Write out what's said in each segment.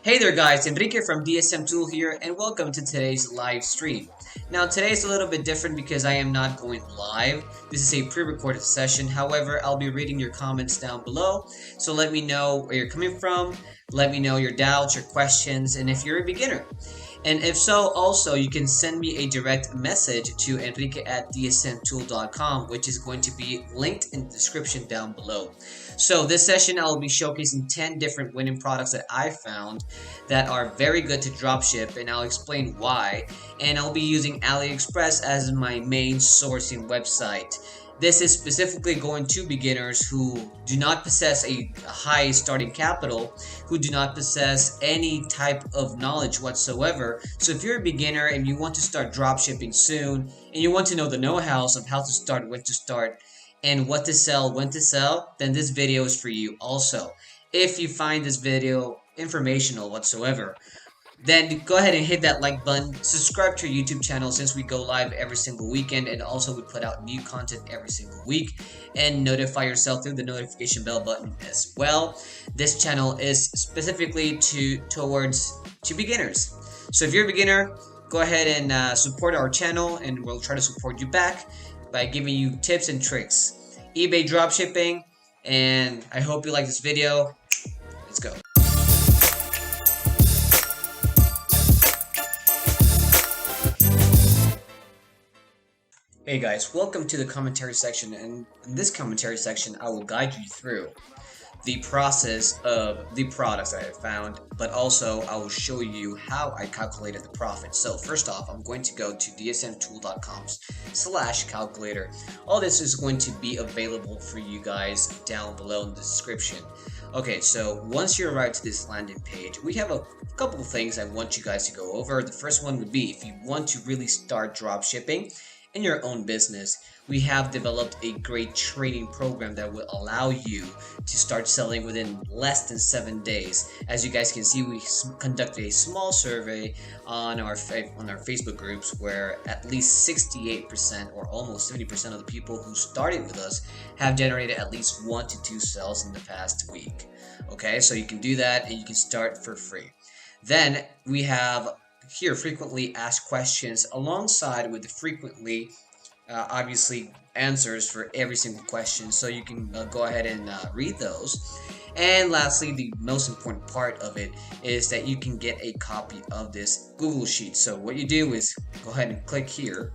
Hey there guys, Enrique from DSM Tool here and welcome to today's live stream. Now today is a little bit different because I am not going live. This is a pre-recorded session. However, I'll be reading your comments down below. So let me know where you're coming from. Let me know your doubts, your questions, and if you're a beginner. And if so, also you can send me a direct message to enrique at dsmtool.com, which is going to be linked in the description down below. So this session I'll be showcasing 10 different winning products that I found that are very good to dropship, and I'll explain why. And I'll be using AliExpress as my main sourcing website. This is specifically going to beginners who do not possess a high starting capital, who do not possess any type of knowledge whatsoever. So if you're a beginner and you want to start dropshipping soon, and you want to know the know-hows of how to start, when to start, and what to sell, when to sell, then this video is for you also. If you find this video informational whatsoever, then go ahead and hit that like button, subscribe to our YouTube channel since we go live every single weekend, and also we put out new content every single week, and notify yourself through the notification bell button as well. This channel is specifically towards beginners. So if you're a beginner, go ahead and support our channel, and we'll try to support you back by giving you tips and tricks. eBay dropshipping, and I hope you like this video. Let's go. Hey guys, welcome to the commentary section, and in this commentary section I will guide you through the process of the products that I found, but also I will show you how I calculated the profit. So first off, I'm going to go to dsmtool.com/calculator. All this is going to be available for you guys down below in the description. Okay, so once you arrive to this landing page, we have a couple of things I want you guys to go over. The first one would be, if you want to really start drop shipping in your own business, we have developed a great training program that will allow you to start selling within less than 7 days. As you guys can see, we conducted a small survey on our Facebook groups, where at least 68% or almost 70% of the people who started with us have generated at least 1 to 2 sales in the past week. Okay, so you can do that and you can start for free. Then we have here frequently asked questions alongside with the frequently obviously answers for every single question, so you can go ahead and read those. And lastly, the most important part of it is that you can get a copy of this Google Sheet. So what you do is go ahead and click here,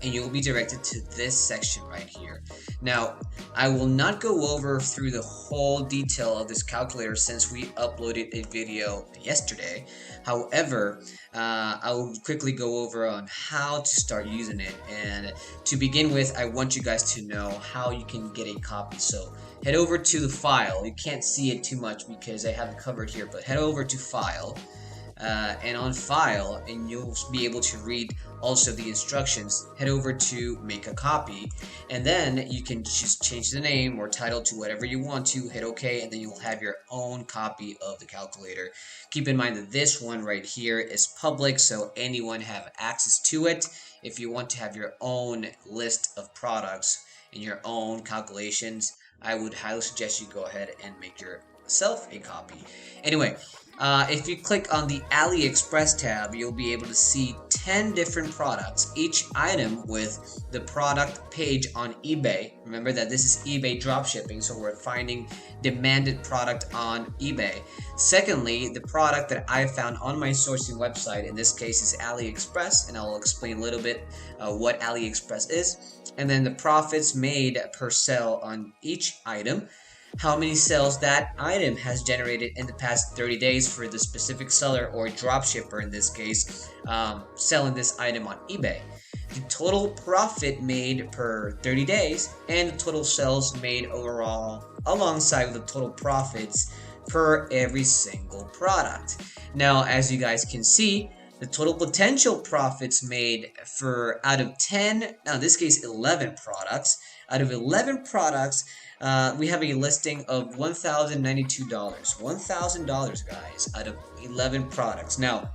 and you will be directed to this section right here. Now, I will not go over through the whole detail of this calculator since we uploaded a video yesterday. However, I will quickly go over on how to start using it. And to begin with, I want you guys to know how you can get a copy. So head over to the file. You can't see it too much because I have it covered here, but head over to file. And on file, and you'll be able to read also the instructions. Head over to make a copy, and then you can just change the name or title to whatever you want to, hit OK, and then you'll have your own copy of the calculator. Keep in mind that this one right here is public, so anyone have access to it. If you want to have your own list of products and your own calculations, I would highly suggest you go ahead and make yourself a copy. Anyway, if you click on the AliExpress tab, you'll be able to see 10 different products, each item with the product page on eBay. Remember that this is eBay dropshipping, so we're finding demanded product on eBay. Secondly, the product that I found on my sourcing website, in this case is AliExpress, and I'll explain a little bit what AliExpress is. And then the profits made per sale on each item, how many sales that item has generated in the past 30 days for the specific seller or dropshipper, in this case, selling this item on eBay, the total profit made per 30 days, and the total sales made overall alongside with the total profits per every single product. Now, as you guys can see, the total potential profits made for out of 10, now in this case 11 products, out of 11 products, we have a listing of $1,092. $1,000, guys, out of 11 products. Now,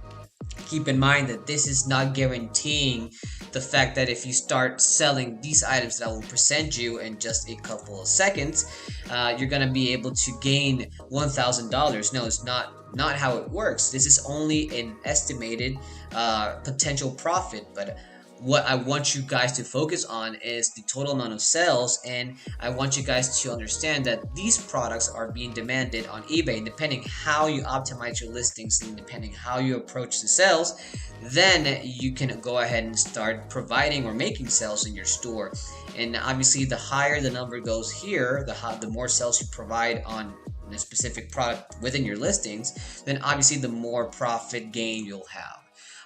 keep in mind that this is not guaranteeing the fact that if you start selling these items that I will present you in just a couple of seconds, you're gonna be able to gain $1,000. No, it's not how it works. This is only an estimated potential profit, but what I want you guys to focus on is the total amount of sales, and I want you guys to understand that these products are being demanded on eBay. And depending how you optimize your listings and depending how you approach the sales, then you can go ahead and start providing or making sales in your store. And obviously the higher the number goes here, the more sales you provide on a specific product within your listings, then obviously the more profit gain you'll have.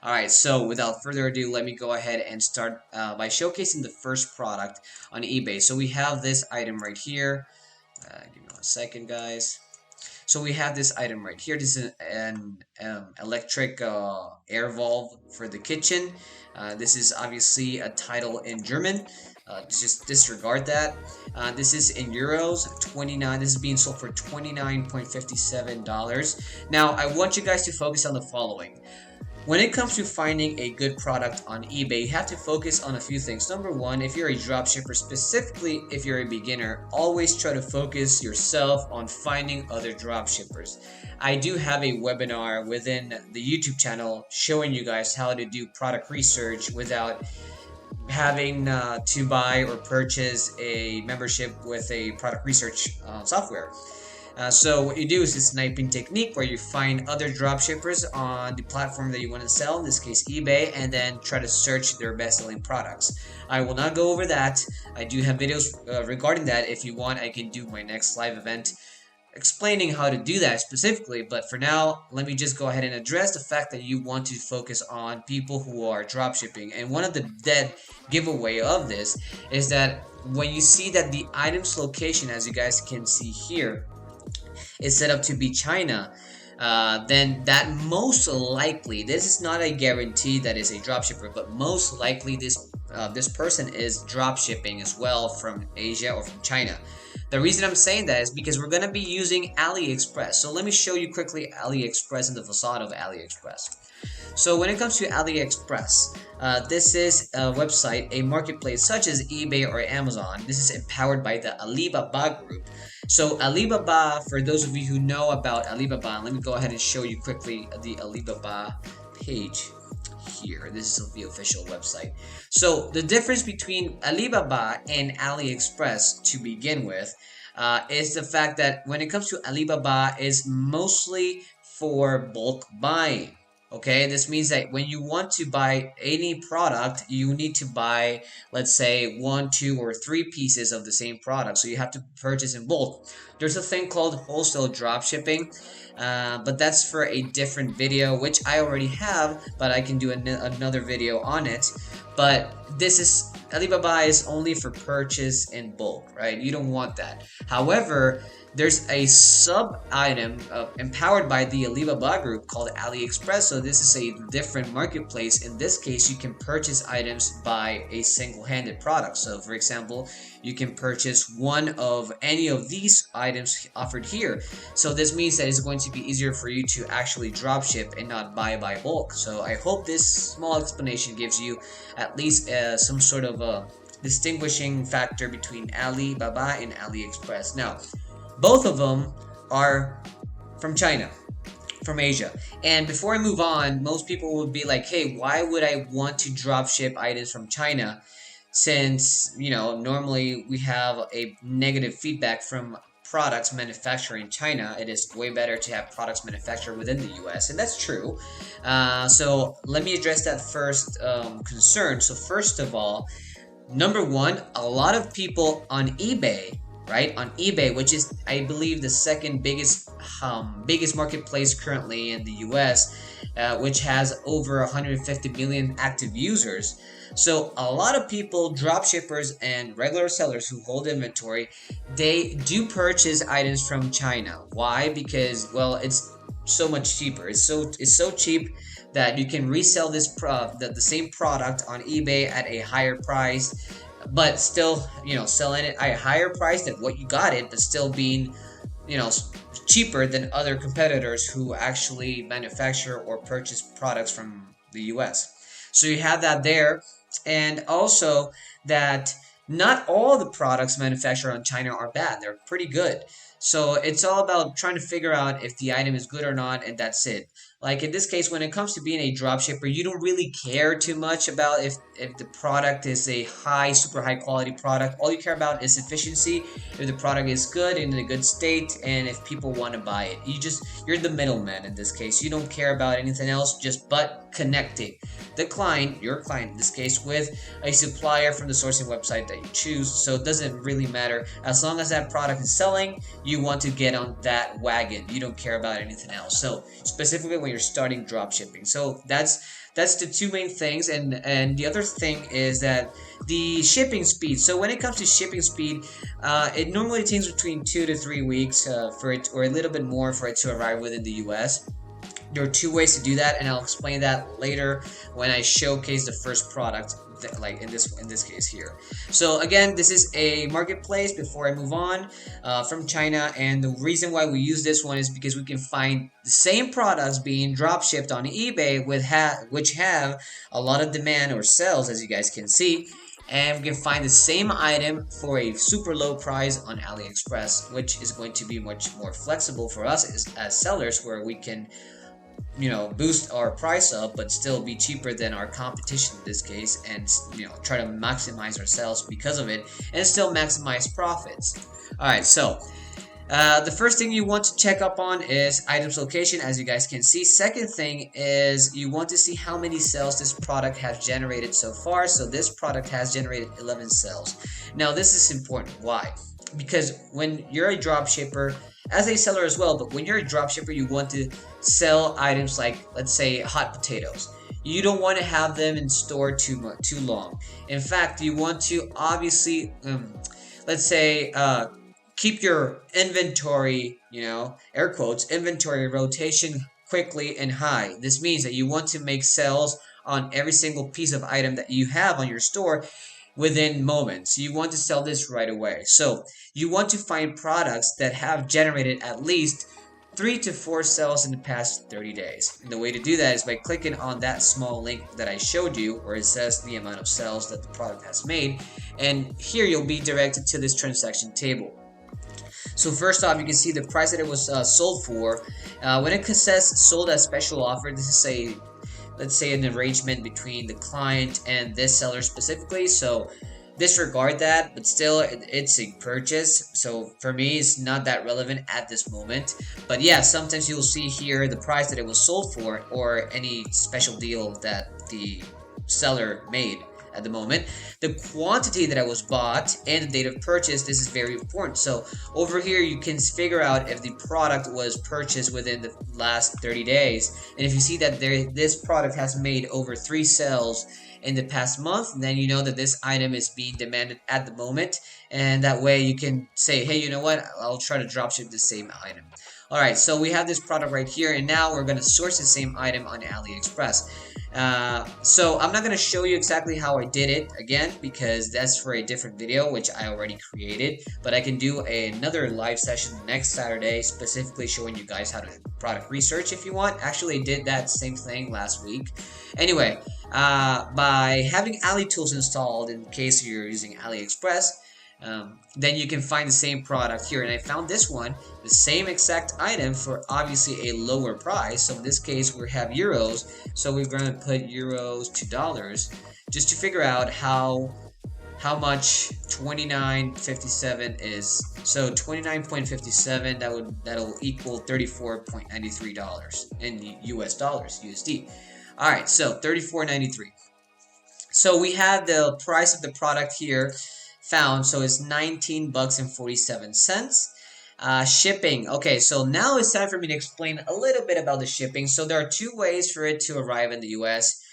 Alright, so without further ado, let me go ahead and start by showcasing the first product on eBay. So we have this item right here. Give me 1 second, guys. So we have this item right here. This is an electric air valve for the kitchen. This is obviously a title in German. Just disregard that. This is in euros, 29. This is being sold for $29.57. Now, I want you guys to focus on the following. When it comes to finding a good product on eBay, you have to focus on a few things. Number one, if you're a dropshipper, specifically if you're a beginner, always try to focus yourself on finding other dropshippers. I do have a webinar within the YouTube channel showing you guys how to do product research without having to buy or purchase a membership with a product research software. So what you do is this sniping technique where you find other dropshippers on the platform that you want to sell, in this case eBay, and then try to search their best-selling products. I will not go over that. I do have videos regarding that. If you want, I can do my next live event explaining how to do that specifically, but for now, let me just go ahead and address the fact that you want to focus on people who are dropshipping. And one of the dead giveaway of this is that when you see that the item's location, as you guys can see here, is set up to be China, then that most likely, this is not a guarantee that is a dropshipper, but most likely this person is dropshipping as well from Asia or from China. The reason I'm saying that is because we're going to be using AliExpress. So let me show you quickly AliExpress and the facade of AliExpress. So when it comes to AliExpress, this is a website, a marketplace such as eBay or Amazon. This is empowered by the Alibaba group. So Alibaba, for those of you who know about Alibaba, let me go ahead and show you quickly the Alibaba page here. This is the official website. So the difference between Alibaba and AliExpress to begin with is the fact that when it comes to Alibaba, is mostly for bulk buying. Okay, this means that when you want to buy any product, you need to buy, let's say, 1, 2, or 3 pieces of the same product. So you have to purchase in bulk. There's a thing called wholesale dropshipping, but that's for a different video, which I already have, but I can do another video on it. But this is, Alibaba is only for purchase in bulk, right? You don't want that. However, there's a sub item empowered by the Alibaba group called AliExpress. So this is a different marketplace. In this case, you can purchase items by a single-handed product. So for example, you can purchase one of any of these items offered here. So this means that it's going to be easier for you to actually drop ship and not buy by bulk. So I hope this small explanation gives you at least some sort of a distinguishing factor between Alibaba and AliExpress. Now, both of them are from China, from Asia. And before I move on, most people would be like, hey, why would I want to drop ship items from China? Since, you know, normally we have a negative feedback from products manufactured in China. It is way better to have products manufactured within the US, and that's true. So let me address that first concern. So first of all, number one, a lot of people on eBay, right? On eBay, which is, I believe, the second biggest marketplace currently in the US, which has over 150 million active users. So a lot of people, dropshippers and regular sellers who hold inventory, they do purchase items from China. Why? Because, well, it's so much cheaper. It's so cheap that you can resell this the same product on eBay at a higher price, but still, you know, selling it at a higher price than what you got it, but still being, you know, cheaper than other competitors who actually manufacture or purchase products from the US. So you have that there. And also that not all the products manufactured on China are bad. They're pretty good. So it's all about trying to figure out if the item is good or not, and that's it. Like in this case, when it comes to being a dropshipper, you don't really care too much about if the product is a super high quality product. All you care about is efficiency, if the product is good and in a good state, and if people want to buy it. You're the middleman in this case. You don't care about anything else, just but connecting the client, your client in this case, with a supplier from the sourcing website that you choose. So it doesn't really matter. As long as that product is selling, you want to get on that wagon. You don't care about anything else. So specifically when you're starting drop shipping. So that's the two main things. And the other thing is that the shipping speed. So when it comes to shipping speed, it normally takes between 2 to 3 weeks for it, or a little bit more, for it to arrive within the US. There are two ways to do that, and I'll explain that later when I showcase the first product, like in this case here. So again, this is a marketplace, before I move on, from China, and the reason why we use this one is because we can find the same products being drop shipped on eBay which have a lot of demand or sales, as you guys can see. And we can find the same item for a super low price on AliExpress, which is going to be much more flexible for us as sellers, where we can boost our price up but still be cheaper than our competition in this case, and try to maximize our sales because of it, and still maximize profits. All right, so the first thing you want to check up on is items location, as you guys can see. Second thing is you want to see how many sales this product has generated so far. So this product has generated 11 sales. Now this is important. Why? Because when you're a drop shipper, as a seller as well, but when you're a drop shipper, you want to sell items like, let's say, hot potatoes. You don't want to have them in store too long. In fact, you want to obviously, let's say, keep your inventory, air quotes, inventory rotation quickly and high. This means that you want to make sales on every single piece of item that you have on your store within moments. You want to sell this right away. So you want to find products that have generated at least 3 to 4 sales in the past 30 days. And the way to do that is by clicking on that small link that I showed you, where it says the amount of sales that the product has made. And here you'll be directed to this transaction table. So first off, you can see the price that it was sold for. When it says sold at special offer, this is let's say an arrangement between the client and this seller specifically. So disregard that, but still it's a purchase. So for me, it's not that relevant at this moment. But yeah, sometimes you'll see here the price that it was sold for, or any special deal that the seller made at the moment, the quantity that it was bought, and the date of purchase. This is very important. So over here you can figure out if the product was purchased within the last 30 days. And if you see that this product has made over 3 sales in the past month, then you know that this item is being demanded at the moment. And that way you can say, hey, you know what, I'll try to dropship the same item. Alright, so we have this product right here, and now we're going to source the same item on AliExpress. So I'm not going to show you exactly how I did it again, because that's for a different video which I already created, but I can do another live session next Saturday specifically showing you guys how to product research if you want. Actually, I did that same thing last week. Anyway, by having AliTools installed in case you're using AliExpress, then you can find the same product here, and I found this one, the same exact item, for obviously a lower price. So in this case we have euros, so we're going to put euros to dollars just to figure out how much 29.57 is. So 29.57, that'll equal $34.93 in US dollars, USD. All right, so 34.93. So we have the price of the product here found, so it's 19 bucks and 47 cents. Shipping. Okay, so now it's time for me to explain a little bit about the shipping. So there are 2 ways for it to arrive in the US.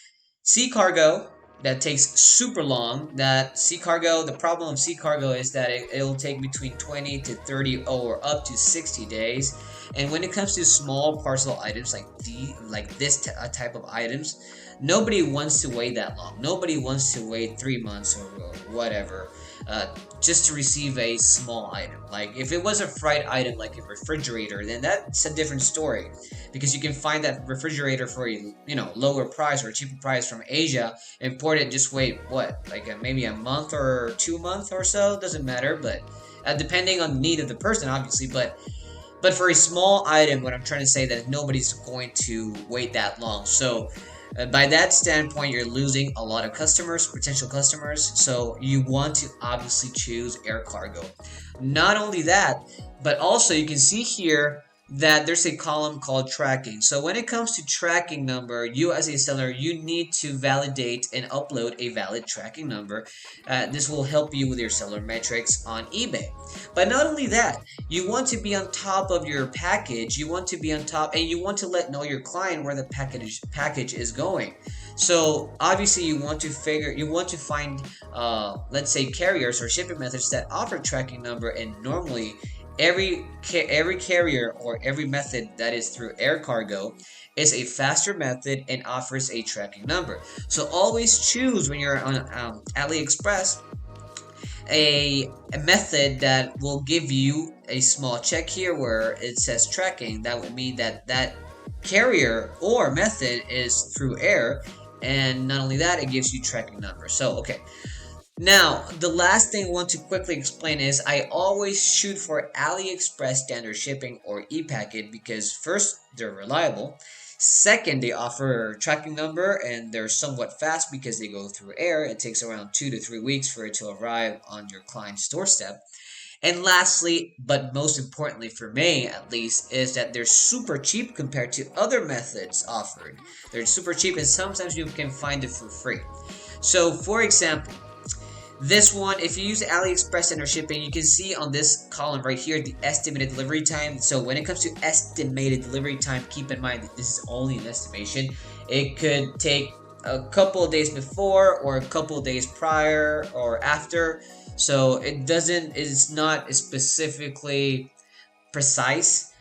Sea cargo, that takes super long. The problem of sea cargo is that it'll take between 20 to 30 or up to 60 days. And when it comes to small parcel items like this type of items, nobody wants to wait that long. Nobody wants to wait 3 months or whatever. just to receive a small item. Like if it was a fried item like a refrigerator, then that's a different story, because you can find that refrigerator for a lower price or a cheaper price from Asia, import it, just wait what, like maybe a month or 2 months or so, doesn't matter, but depending on the need of the person, obviously. But for a small item, what I'm trying to say that nobody's going to wait that long. So by that standpoint, you're losing a lot of customers, potential customers. So you want to obviously choose air cargo. Not only that, but also you can see here that there's a column called tracking. So when it comes to tracking number, you as a seller, you need to validate and upload a valid tracking number. This will help you with your seller metrics on eBay. But not only that, you want to be on top of your package. You want to be on top, and you want to know your client where the package is going. So obviously you want to find let's say carriers or shipping methods that offer tracking number, and normally every carrier or every method that is through air cargo is a faster method and offers a tracking number. So always choose, when you're on AliExpress, a method that will give you a small check here where it says tracking. That would mean that that carrier or method is through air, and not only that, it gives you tracking number. So okay, now the last thing I want to quickly explain is I always shoot for AliExpress standard shipping or ePacket, because first, they're reliable. Second, they offer tracking number, and they're somewhat fast because they go through air. It takes around 2 to 3 weeks for it to arrive on your client's doorstep. And lastly, but most importantly for me at least, is that they're super cheap compared to other methods offered. They're super cheap, and sometimes you can find it for free. So for example, this one, if you use AliExpress standard shipping, you can see on this column right here the estimated delivery time. So when it comes to estimated delivery time, keep in mind that this is only an estimation. It could take a couple of days before or a couple of days prior or after. So it's not specifically precise.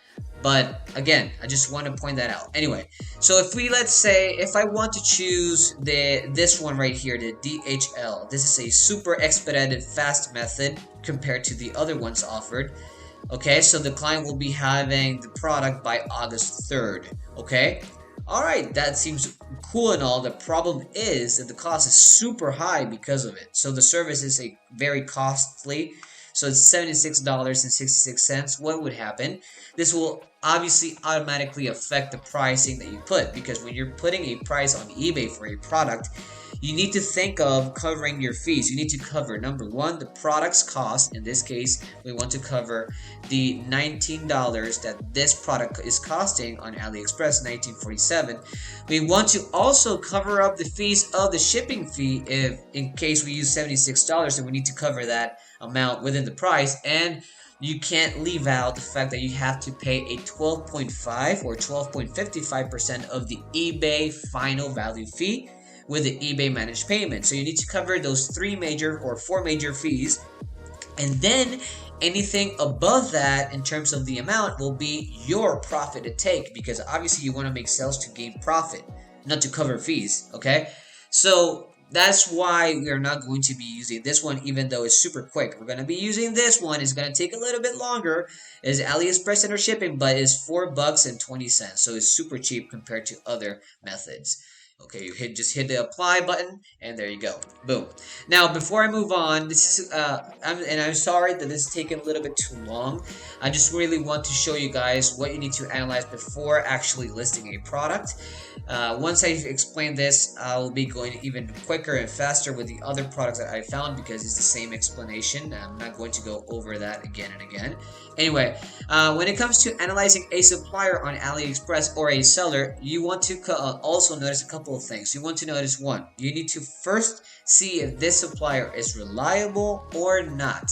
But again, I just want to point that out. Anyway, so let's say if I want to choose this one right here, the DHL, this is a super expedited fast method compared to the other ones offered. Okay, so the client will be having the product by August 3rd. Okay, alright, that seems cool and all. The problem is that the cost is super high because of it. So the service is a very costly. So it's $76.66. What would happen? This will obviously automatically affect the pricing that you put, because when you're putting a price on eBay for a product, you need to think of covering your fees. You need to cover, number one, the product's cost. In this case, we want to cover the $19 that this product is costing on AliExpress, $19.47. We want to also cover up the fees of the shipping fee. If in case we use $76, then we need to cover that amount within the price. And you can't leave out the fact that you have to pay a 12.5 or 12.55% of the eBay final value fee with the eBay managed payment. So you need to cover those 4 major fees, and then anything above that in terms of the amount will be your profit to take, because obviously you want to make sales to gain profit, not to cover fees. Okay, so that's why we are not going to be using this one, even though it's super quick. We're going to be using this one. It's going to take a little bit longer. It's AliExpress standard shipping, but it's $4.20. So it's super cheap compared to other methods. Okay, you just hit the apply button, and there you go. Boom. Now, before I move on, this is I'm sorry that this is taking a little bit too long. I just really want to show you guys what you need to analyze before actually listing a product. Once I explain this, I'll be going even quicker and faster with the other products that I found, because it's the same explanation. I'm not going to go over that again and again. Anyway, when it comes to analyzing a supplier on AliExpress or a seller, you want to also notice a couple of things. You want to notice one, you need to first see if this supplier is reliable or not.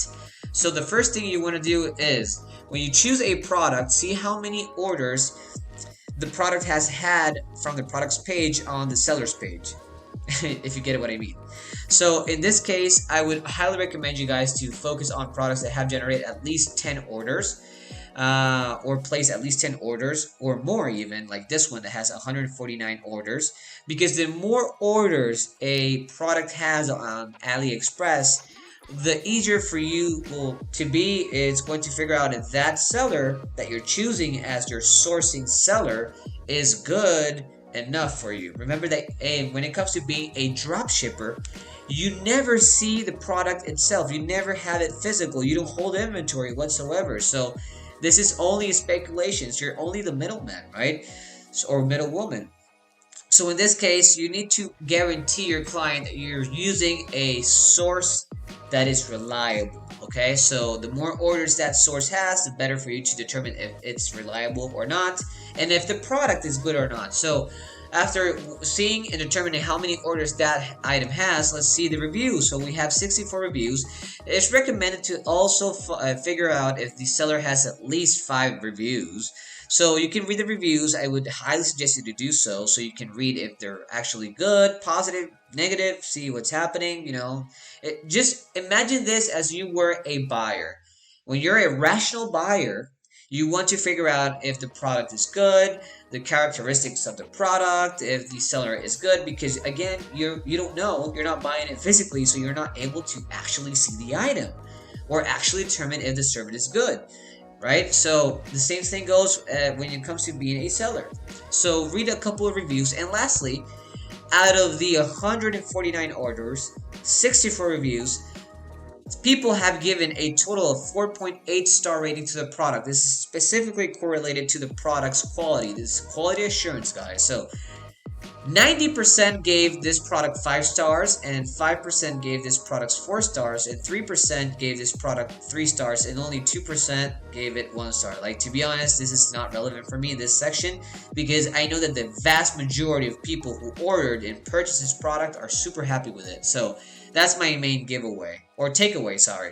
So the first thing you want to do is, when you choose a product, see how many orders the product has had from the product's page on the seller's page. If you get what I mean. So in this case, I would highly recommend you guys to focus on products that have generated at least 10 orders, or place at least 10 orders or more, even like this one that has 149 orders, because the more orders a product has on AliExpress, the easier for you will to be is going to figure out if that seller that you're choosing as your sourcing seller is good enough for you. Remember that when it comes to being a drop shipper, you never see the product itself. You never have it physical. You don't hold inventory whatsoever. So this is only speculations. You're only the middleman, right? Or middlewoman. So in this case, you need to guarantee your client that you're using a source that is reliable. Okay, so the more orders that source has, the better for you to determine if it's reliable or not, and if the product is good or not. So after seeing and determining how many orders that item has, let's see the reviews. So we have 64 reviews. It's recommended to also figure out if the seller has at least 5 reviews. So you can read the reviews. I would highly suggest you to do so you can read if they're actually good, positive, negative, see what's happening, just imagine this as you were a buyer. When you're a rational buyer, you want to figure out if the product is good, the characteristics of the product, if the seller is good, because again, you don't know, you're not buying it physically, so you're not able to actually see the item or actually determine if the service is good. Right? So the same thing goes when it comes to being a seller. So read a couple of reviews. And lastly, out of the 149 orders, 64 reviews, people have given a total of 4.8 star rating to the product. This is specifically correlated to the product's quality. This is quality assurance, guys. So 90% gave this product 5 stars, and 5% gave this product 4 stars, and 3% gave this product 3 stars, and only 2% gave it 1 star. Like, to be honest, this is not relevant for me, this section, because I know that the vast majority of people who ordered and purchased this product are super happy with it. So that's my main giveaway, or takeaway, sorry.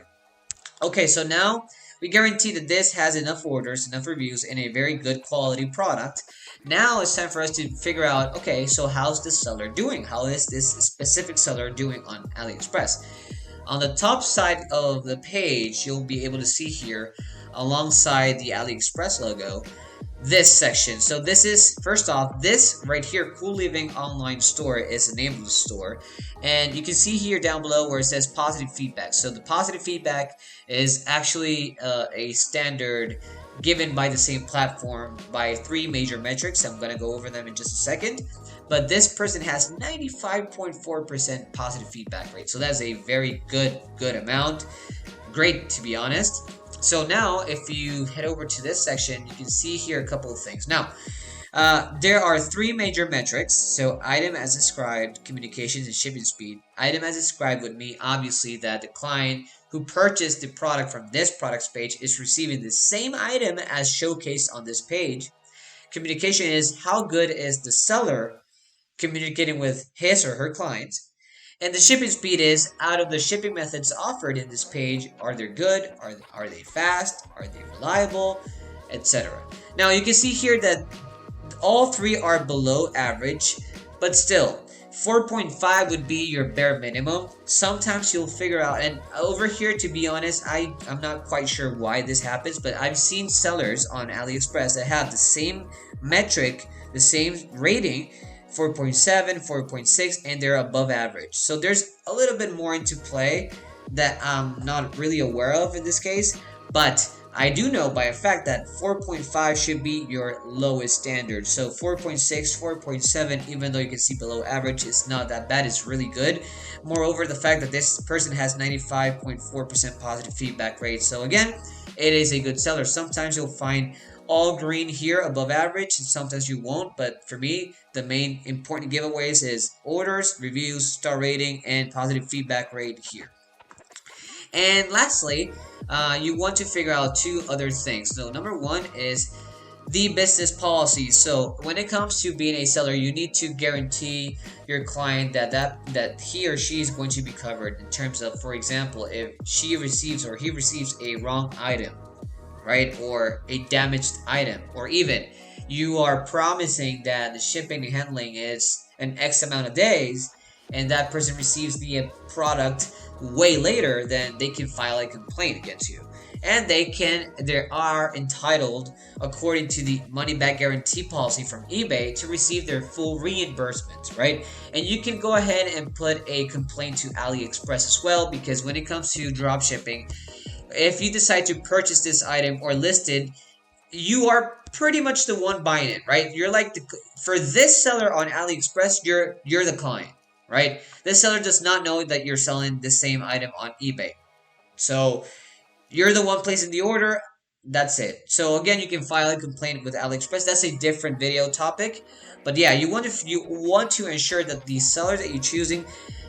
Okay, so now we guarantee that this has enough orders, enough reviews, and a very good quality product. Now it's time for us to figure out, okay, so how's the seller doing? How is this specific seller doing on AliExpress? On the top side of the page, you'll be able to see here, alongside the AliExpress logo, this section. So this is, first off, this right here, Cool Living Online Store, is the name of the store. And you can see here down below where it says positive feedback. So the positive feedback is actually a standard given by the same platform by 3 major metrics. I'm going to go over them in just a second. But this person has 95.4% positive feedback rate. So that's a very good amount. Great, to be honest. So now, if you head over to this section, you can see here a couple of things. Now, there are 3 major metrics. So item as described, communications, and shipping speed. Item as described would mean, obviously, that the client who purchased the product from this products page is receiving the same item as showcased on this page. Communication is how good is the seller communicating with his or her client. And the shipping speed is, out of the shipping methods offered in this page, are they good, are they fast, are they reliable, etc. Now you can see here that all 3 are below average, but still 4.5 would be your bare minimum. Sometimes you'll figure out, and over here, to be honest, I'm not quite sure why this happens, but I've seen sellers on AliExpress that have the same metric, the same rating, 4.7, 4.6, and they're above average. So there's a little bit more into play that I'm not really aware of in this case, but I do know by a fact that 4.5 should be your lowest standard. So 4.6, 4.7, even though you can see below average, it's not that bad, it's really good. Moreover, the fact that this person has 95.4% positive feedback rate. So again, it is a good seller. Sometimes you'll find all green here above average, and sometimes you won't, but for me, the main important giveaways is orders, reviews, star rating, and positive feedback rate here. And lastly, you want to figure out 2 other things. So number 1 is the business policy. So when it comes to being a seller, you need to guarantee your client that he or she is going to be covered in terms of, for example, if she receives or he receives a wrong item, right, or a damaged item, or even you are promising that the shipping and handling is an X amount of days, and that person receives the product way later, then they can file a complaint against you. and they are entitled, according to the money back guarantee policy from eBay, to receive their full reimbursement, right? And you can go ahead and put a complaint to AliExpress as well, because when it comes to drop shipping, if you decide to purchase this item or list it, you are pretty much the one buying it, right? You're like for this seller on AliExpress, you're the client, right? This seller does not know that you're selling the same item on eBay. So you're the one placing the order. That's it. So again, you can file a complaint with AliExpress. That's a different video topic. But yeah, you want to ensure that the seller that you're choosing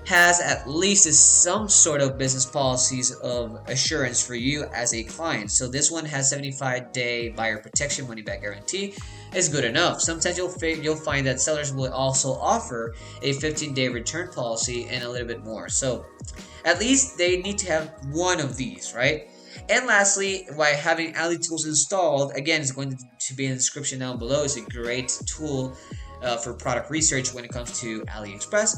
has at least some sort of business policies of assurance for you as a client. So this one has 75-day buyer protection money back guarantee is good enough. Sometimes you'll find that sellers will also offer a 15-day return policy and a little bit more. So at least they need to have one of these, right? And lastly, by having Ali tools installed, again, it's going to be in the description down below. It's a great tool for product research when it comes to AliExpress.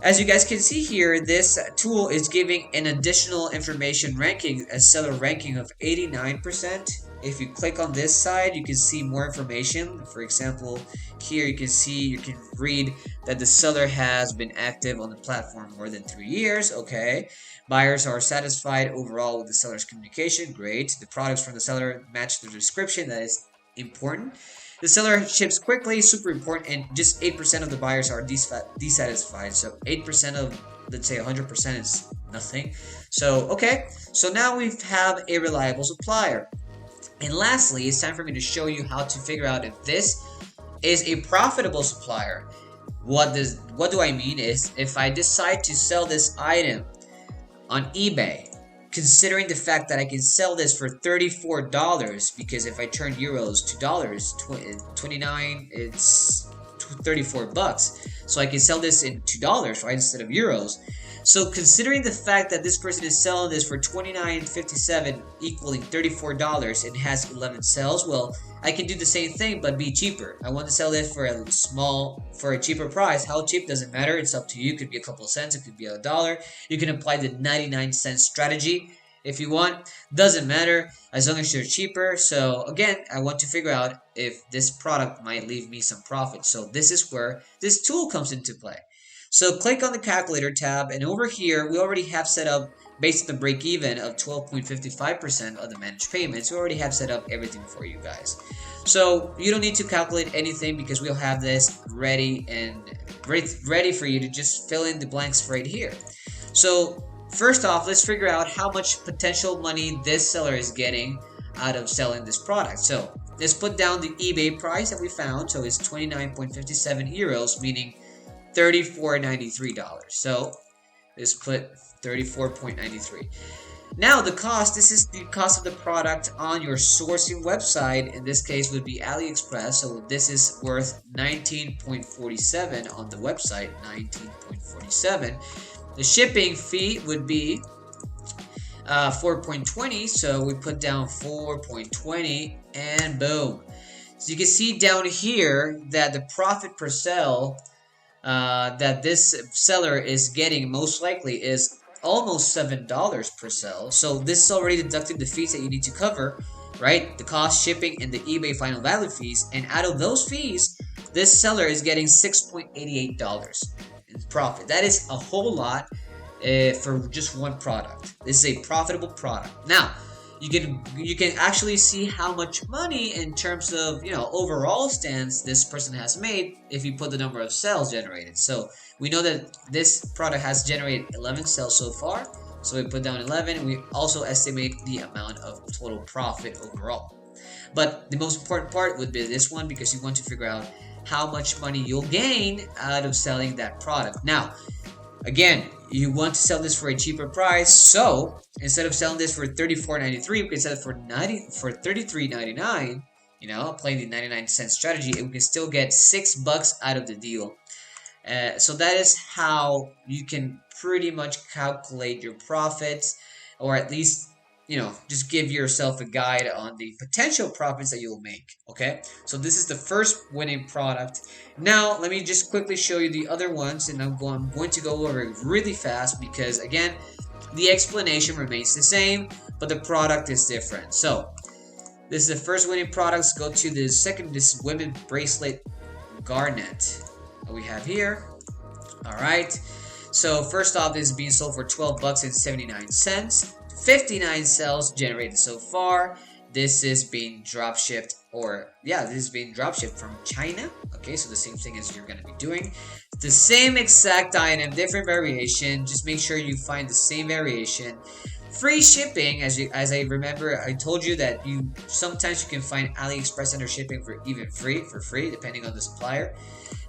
As you guys can see here, this tool is giving an additional information ranking, a seller ranking of 89%. If you click on this side, you can see more information. For example, here you can read that the seller has been active on the platform more than 3 years. Okay. Buyers are satisfied overall with the seller's communication. Great. The products from the seller match the description. That is important. The seller ships quickly, super important, and just 8% of the buyers are dissatisfied. So 8% of, let's say 100% is nothing. So, okay. So now we have a reliable supplier. And lastly, it's time for me to show you how to figure out if this is a profitable supplier. What do I mean is, if I decide to sell this item on eBay, considering the fact that I can sell this for $34, because if I turn euros to dollars, 29, it's 34 bucks. So I can sell this in $2, right, instead of euros. So considering the fact that this person is selling this for $29.57, equaling $34, and has 11 sales, well, I can do the same thing but be cheaper. I want to sell this for a cheaper price. How cheap doesn't matter. It's up to you. It could be a couple of cents. It could be $1. You can apply the 99-cent strategy if you want. Doesn't matter as long as you're cheaper. So again, I want to figure out if this product might leave me some profit. So this is where this tool comes into play. So click on the calculator tab, and over here we already have set up, based on the break even of 12.55% of the managed payments. We already have set up everything for you guys. So you don't need to calculate anything, because we'll have this ready for you to just fill in the blanks right here. So first off, let's figure out how much potential money this seller is getting out of selling this product. So let's put down the eBay price that we found. So it's 29.57 euros, meaning $34.93. So let's put 34.93. Now the cost, this is the cost of the product on your sourcing website. In this case would be AliExpress. So this is worth 19.47 on the website, 19.47. The shipping fee would be 4.20. So we put down 4.20 and boom. So you can see down here that the profit per sale that this seller is getting most likely is almost $7 per sale. So this is already deducting the fees that you need to cover, right? The cost, shipping, and the eBay final value fees. And out of those fees, this seller is getting $6.88 in profit. That is a whole lot for just one product. This is a profitable product. Now, you can actually see how much money in terms of, overall stance this person has made if you put the number of sales generated. So we know that this product has generated 11 sales so far. So we put down 11, and we also estimate the amount of total profit overall. But the most important part would be this one, because you want to figure out how much money you'll gain out of selling that product. Now, again, you want to sell this for a cheaper price, so instead of selling this for $34.93, we can sell it for $33.99. Playing the 99-cent strategy, and we can still get $6 out of the deal. So that is how you can pretty much calculate your profits, or at least just give yourself a guide on the potential profits that you'll make. Okay, so this is the first winning product. Now let me just quickly show you the other ones, and I'm going to go over it really fast, because again, The explanation remains the same, but the product is different. So this is the first winning products. Go to the second, this women bracelet garnet that we have here. All right. So first off, this is being sold for 12 bucks and 79 cents. 59 sales generated so far. This is being drop shipped, or yeah, this is being drop shipped from China. Okay, so the same thing as you're going to be doing. The same exact item, different variation. Just make sure you find the same variation. Free shipping, as I remember, I told you that sometimes you can find AliExpress under shipping for free, depending on the supplier.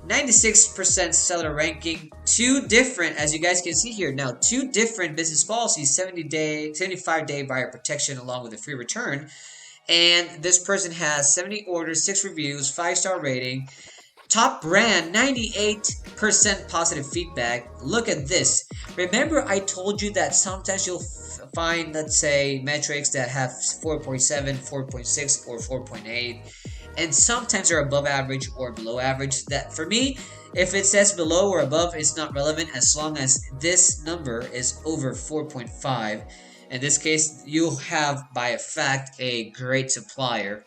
96% seller ranking, two different, as you guys can see here now, two different business policies, 75-day buyer protection along with a free return. And this person has 70 orders, 6 reviews, 5-star rating. Top brand, 98% positive feedback. Look at this. Remember I told you that sometimes you'll find, let's say, metrics that have 4.7, 4.6, or 4.8. And sometimes they're above average or below average. That for me, if it says below or above, it's not relevant as long as this number is over 4.5. In this case, you have by a fact a great supplier.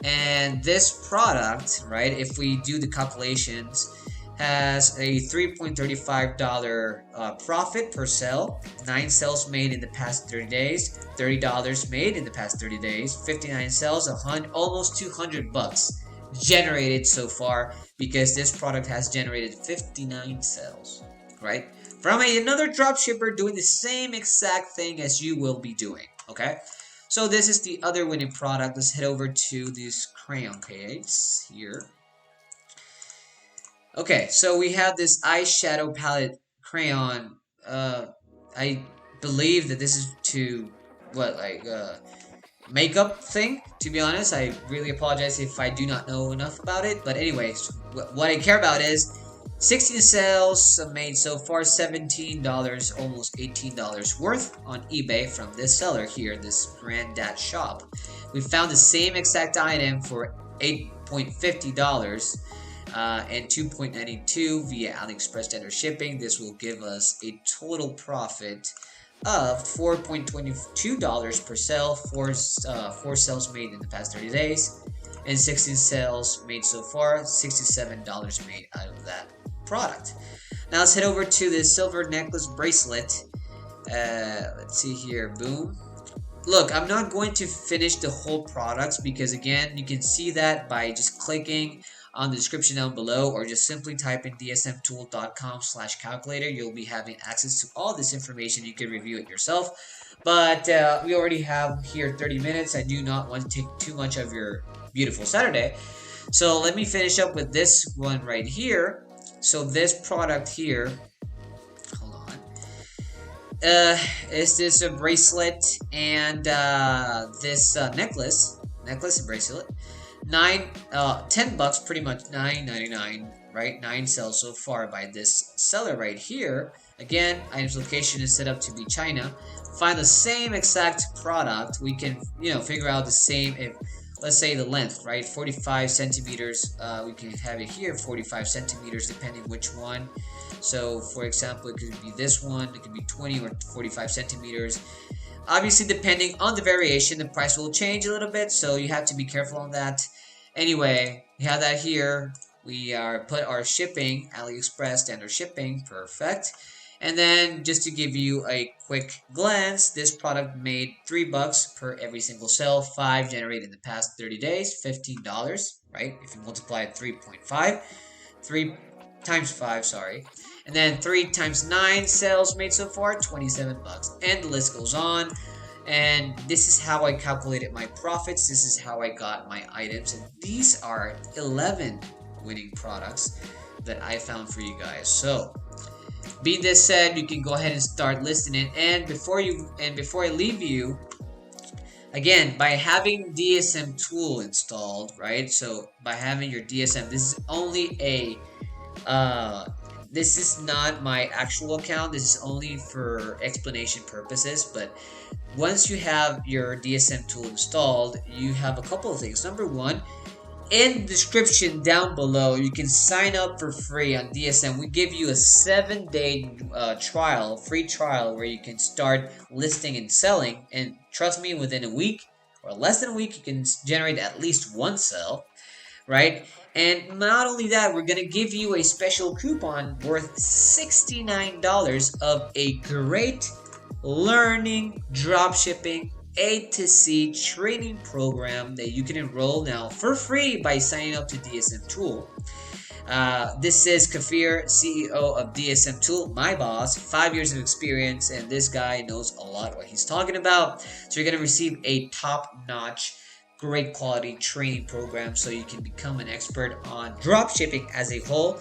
And this product, right, if we do the calculations, has a $3.35 profit per sale, 9 sales made in the past 30 days, $30 made in the past 30 days, 59 sales, almost 200 bucks generated so far, because this product has generated 59 sales, right? From another drop shipper doing the same exact thing as you will be doing, okay? So this is the other winning product. Let's head over to this crayon case here. Okay, so we have this eyeshadow palette crayon. I believe that this is to makeup thing. To be honest, I really apologize if I do not know enough about it. But anyways, what I care about is 16 sales made so far, $17, almost $18 worth on eBay from this seller here, this Granddad Shop. We found the same exact item for $8.50 and $2.92 via AliExpress standard shipping. This will give us a total profit of $4.22 per sale, four sales made in the past 30 days, and 16 sales made so far, $67 made out of that product. Now let's head over to this silver necklace bracelet. Let's see here, boom. Look, I'm not going to finish the whole products because again, you can see that by just clicking on the description down below, or just simply type in dsmtool.com/calculator. You'll be having access to all this information. You can review it yourself. But we already have here 30 minutes. I do not want to take too much of your beautiful Saturday. So let me finish up with this one right here. So this product here, hold on, is this a bracelet and this necklace and bracelet. 10 bucks, pretty much $9.99, right? 9 sales so far by this seller right here. Again, items location is set up to be China. Find the same exact product. We can, figure out the same, if let's say the length, right? 45 centimeters. We can have it here, 45 centimeters, depending which one. So, for example, it could be this one. It could be 20 or 45 centimeters. Obviously, depending on the variation, the price will change a little bit, so you have to be careful on that. Anyway, we have that here. We put our shipping, AliExpress standard shipping, perfect. And then, just to give you a quick glance, this product made $3 per every single sale, 5 generated in the past 30 days, $15, right? If you multiply it 3.5, 3 times 5, sorry. And then 3 times 9 sales made so far, 27 bucks. And the list goes on. And this is how I calculated my profits. This is how I got my items. And these are 11 winning products that I found for you guys. So, being this said, you can go ahead and start listing it. And before I leave you, again, by having DSM Tool installed, right? So by having your DSM, this is only this is not my actual account. This is only for explanation purposes. But once you have your DSM tool installed, you have a couple of things. Number one, In the description down below, you can sign up for free on DSM. We give you a 7-day trial, free trial, where you can start listing and selling. And trust me, within a week or less than a week, you can generate at least one sale, right? And not only that, we're gonna give you a special coupon worth $69 of a great learning dropshipping A to C training program that you can enroll now for free by signing up to DSM Tool. This is Kafir, CEO of DSM Tool, my boss, 5 years of experience, and this guy knows a lot what he's talking about. So you're going to receive a top-notch, great quality training program so you can become an expert on dropshipping as a whole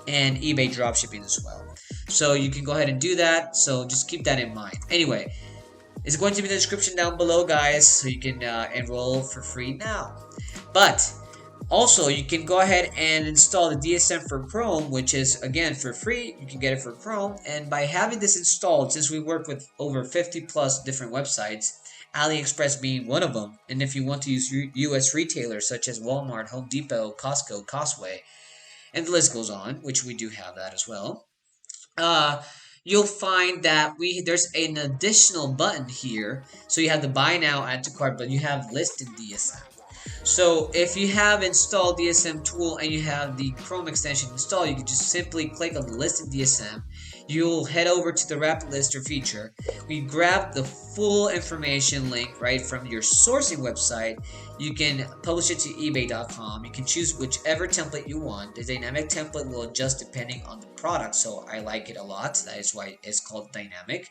and eBay dropshipping as well. So you can go ahead and do that, so just keep that in mind. Anyway, it's going to be in the description down below, guys, so you can enroll for free now. But also, you can go ahead and install the DSM for Chrome, which is, again, for free. You can get it for Chrome. And by having this installed, since we work with over 50 plus different websites, AliExpress being one of them, and if you want to use US retailers such as Walmart, Home Depot, Costco, Costway, and the list goes on, which we do have that as well, you'll find that there's an additional button here. So you have the buy now, add to cart, but you have list in DSM. So if you have installed DSM Tool and you have the Chrome extension installed, you can just simply click on the list in DSM. You'll head over to the Rapid Lister feature. We grab the full information link right from your sourcing website. You can publish it to ebay.com. You can choose whichever template you want. The dynamic template will adjust depending on the product, so I like it a lot. That is why it's called dynamic.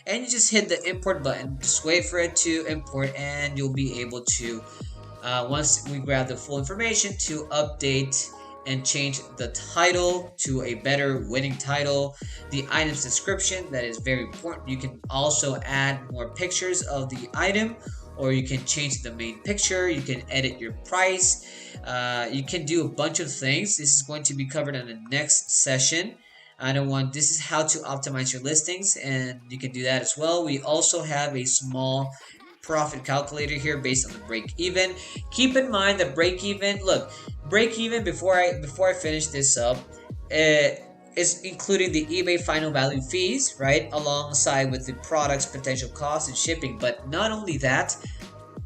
And you just hit the import button. Just wait for it to import, and you'll be able to once we grab the full information, to update and change the title to a better winning title, the item's description, that is very important. You can also add more pictures of the item, or you can change the main picture. You can edit your price. You can do a bunch of things. This is going to be covered in the next session. This is how to optimize your listings, and you can do that as well. We also have a small profit calculator here based on the break even. Keep in mind that break even, before I finish this up, is including the eBay final value fees, right, alongside with the product's potential cost and shipping. But not only that,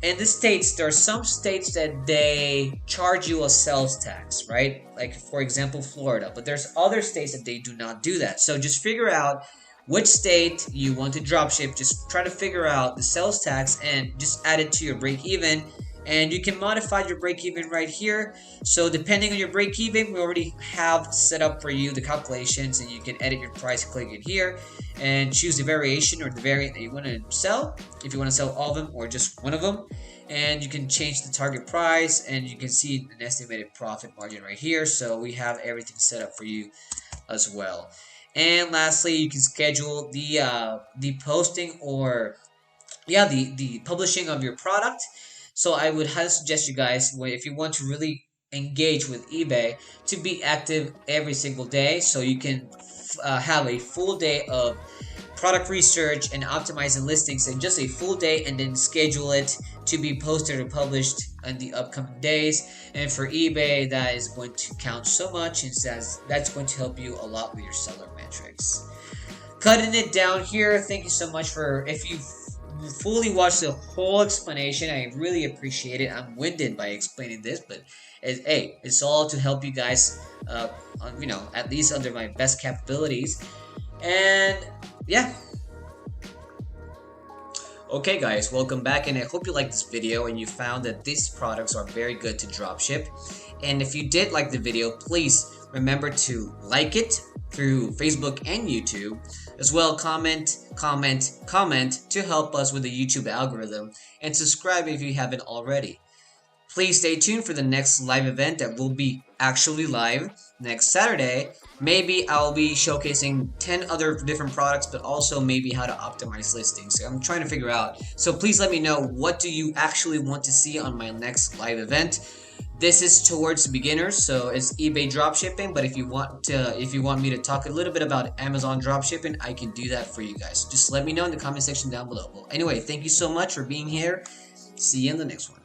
in the states, there are some states that they charge you a sales tax, right? Like, for example, Florida. But there's other states that they do not do that. So just figure out which state you want to dropship. Just try to figure out the sales tax and just add it to your break even. And you can modify your break even right here. So depending on your break even, we already have set up for you the calculations, and you can edit your price, click in here and choose the variation or the variant that you want to sell. If you want to sell all of them or just one of them, and you can change the target price, and you can see an estimated profit margin right here. So we have everything set up for you as well. And lastly, you can schedule the posting or the publishing of your product. So I would highly suggest you guys, if you want to really engage with eBay, to be active every single day, so you can have a full day of product research and optimizing listings in just a full day, and then schedule it to be posted or published in the upcoming days. And for eBay, that is going to count so much, and that's going to help you a lot with your seller metrics. Cutting it down here, thank you so much if you fully watched the whole explanation. I really appreciate it. I'm winded by explaining this, but it's all to help you guys, at least under my best capabilities. And yeah. Okay guys, welcome back, and I hope you liked this video and you found that these products are very good to dropship. And if you did like the video, please remember to like it through Facebook and YouTube. As well, comment to help us with the YouTube algorithm, and subscribe if you haven't already. Please stay tuned for the next live event that will be actually live next Saturday. Maybe I'll be showcasing 10 other different products, but also maybe how to optimize listings. I'm trying to figure out. So please let me know, what do you actually want to see on my next live event? This is towards beginners, so it's eBay dropshipping. But if you want me to talk a little bit about Amazon dropshipping, I can do that for you guys. Just let me know in the comment section down below. Well, anyway, thank you so much for being here. See you in the next one.